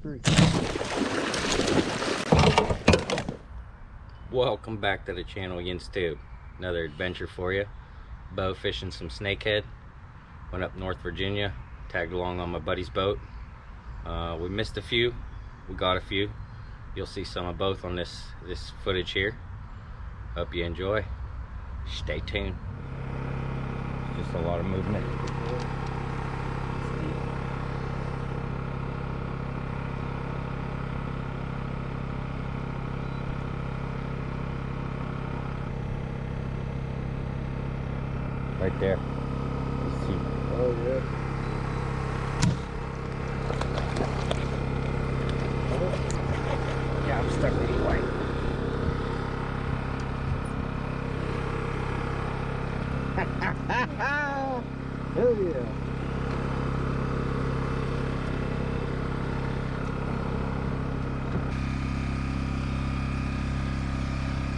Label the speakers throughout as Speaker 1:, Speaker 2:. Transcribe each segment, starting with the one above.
Speaker 1: 3.
Speaker 2: Welcome back to the channel again, Stu. Another adventure for you. Bow fishing some snakehead. Went up North Virginia, tagged along on my buddy's boat. We missed a few, we got a few. You'll see some of both on this footage here. Hope you enjoy. Stay tuned. Just a lot of movement. Right there. You see.
Speaker 1: Oh yeah.
Speaker 2: Yeah, I'm stuck really white.
Speaker 1: Hell yeah.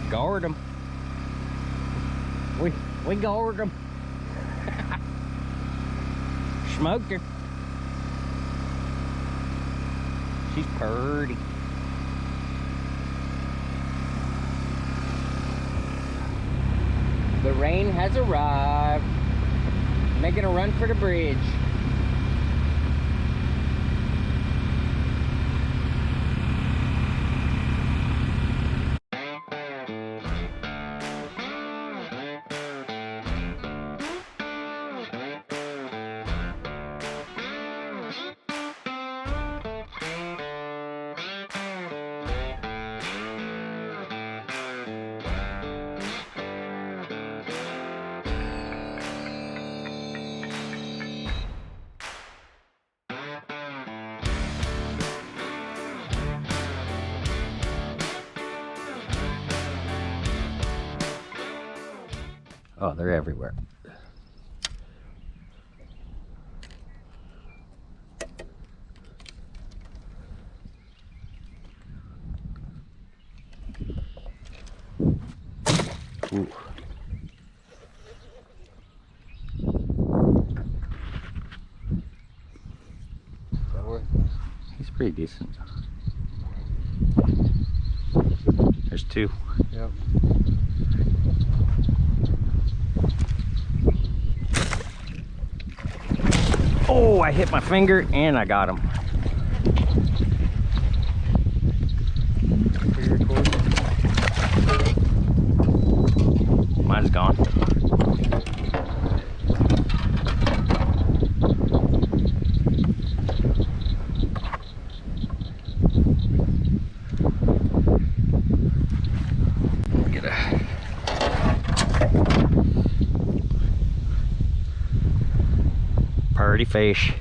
Speaker 2: Guard him. We guard him. Smoked her. She's pretty. The rain has arrived, making a run for the bridge. Oh, they're everywhere. Ooh.
Speaker 1: That worth?
Speaker 2: He's pretty decent. There's two.
Speaker 1: Yep.
Speaker 2: Oh, I hit my finger and I got him.
Speaker 1: Are you recording?
Speaker 2: Mine's gone. Get a pretty fish.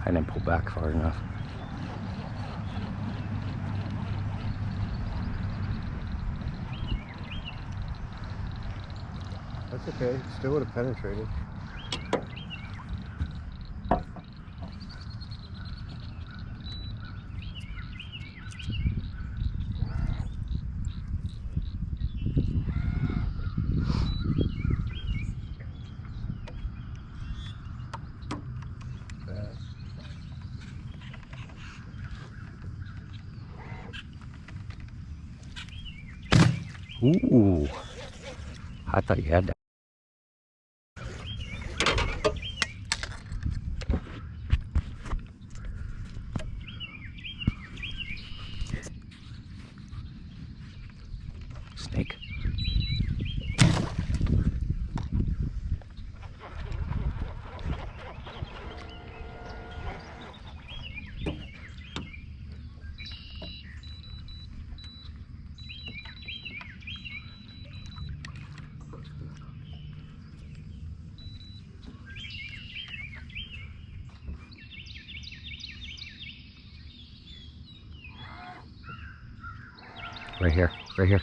Speaker 2: I didn't pull back far enough.
Speaker 1: That's okay. Still would have penetrated.
Speaker 2: Ooh, I thought you had that. Snake. Right here, right here.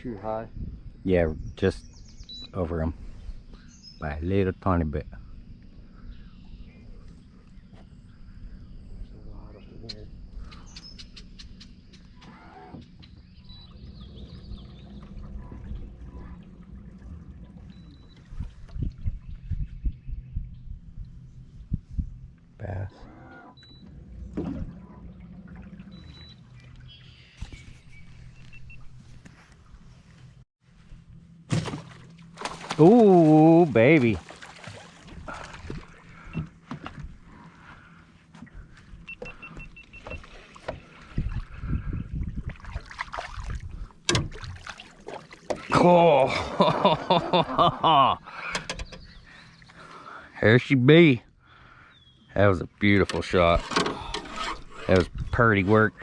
Speaker 1: shoot high?
Speaker 2: Yeah, just over him by a little tiny bit.
Speaker 1: There's a lot up in here.
Speaker 2: Bass. Ooh, baby. Oh, there she be. That was a beautiful shot. That was purty work.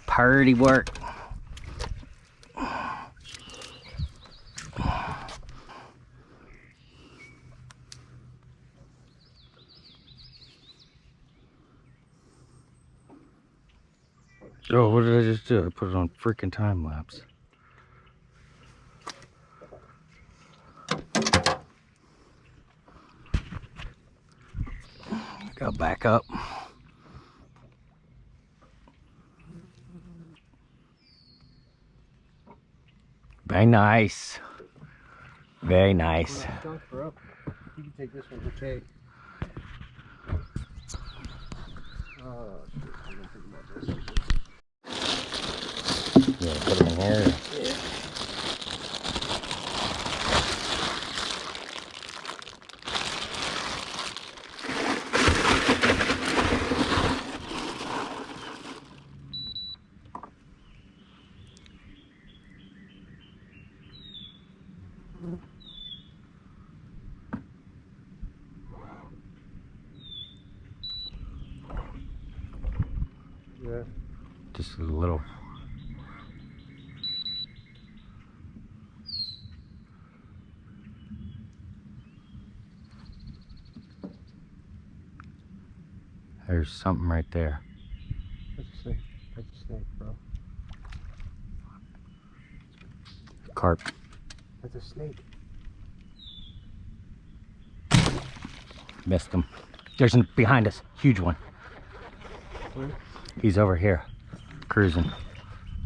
Speaker 2: Purty work. Oh, what did I just do? I put it on freaking time lapse. Go back up. Very nice. Very nice.
Speaker 1: You can take this one, okay? Oh, shit. I'm gonna think about this.
Speaker 2: You wanna put them in here?
Speaker 1: Yeah. Yeah.
Speaker 2: Just a little. There's something right there.
Speaker 1: That's a snake. That's a snake, bro.
Speaker 2: Carp.
Speaker 1: That's a snake.
Speaker 2: Missed him. There's one behind us. Huge one.
Speaker 1: Where?
Speaker 2: He's over here. Cruising.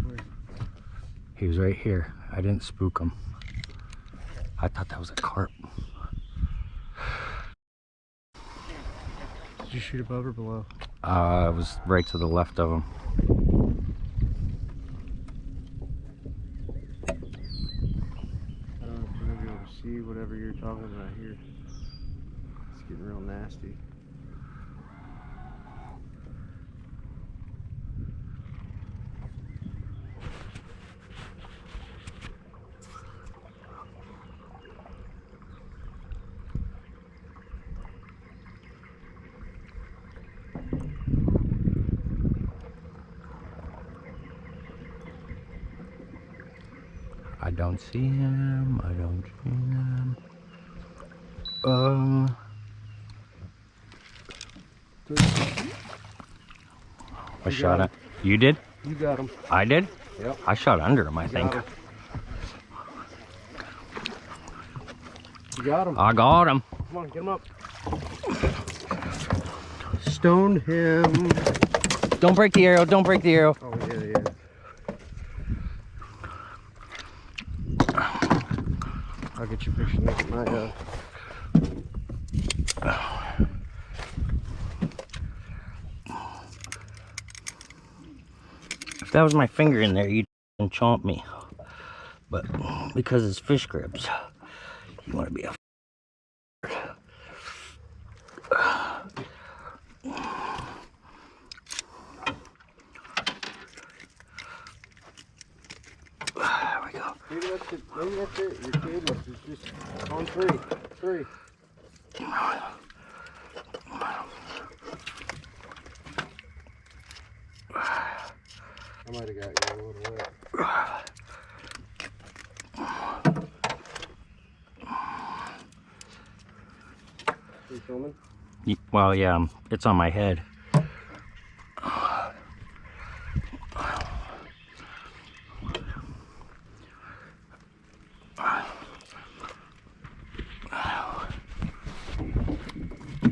Speaker 1: Where?
Speaker 2: He was right here. I didn't spook him. I thought that was a carp.
Speaker 1: Did you shoot above or below?
Speaker 2: It was right to the left of him.
Speaker 1: I don't know if you're gonna be able to see whatever you're talking about here. It's getting real nasty.
Speaker 2: I don't see him. I don't see him. I shot it. You did?
Speaker 1: You got him.
Speaker 2: I did?
Speaker 1: Yep.
Speaker 2: I shot under him, I
Speaker 1: You
Speaker 2: think.
Speaker 1: got him. You got him.
Speaker 2: I got him.
Speaker 1: Come on, get him up. Stone him.
Speaker 2: Don't break the arrow. Don't break the arrow.
Speaker 1: Oh, yeah, yeah. I'll get you a picture next to my,
Speaker 2: If that was my finger in there, you'd chomp me. But because it's fish grips, you want to be a. There we go.
Speaker 1: maybe that's it. Maybe that's it. Your cable is just on three. Three. I might have got you a little wet. You filming?
Speaker 2: Well, yeah, it's on my head.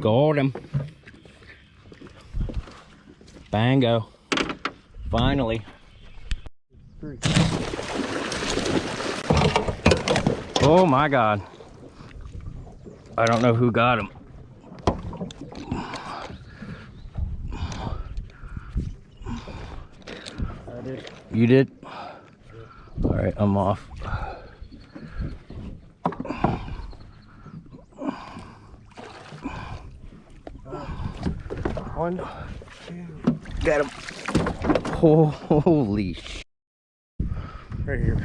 Speaker 2: Got him. Bango. Finally.
Speaker 1: 3.
Speaker 2: Oh my God. I don't know who got him.
Speaker 1: I did.
Speaker 2: You did? All right, I'm off.
Speaker 1: One, two.
Speaker 2: Got him. Holy sh!
Speaker 1: Right here.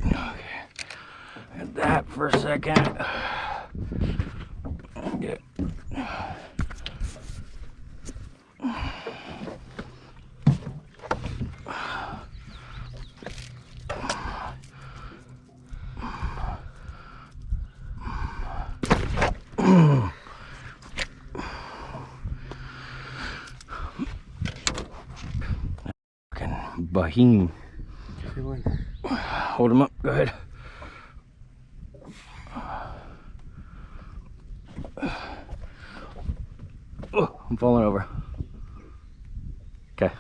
Speaker 2: Okay. And that for a second. Okay. Bahim. Hold him up. Go ahead. Oh, I'm falling over. Okay.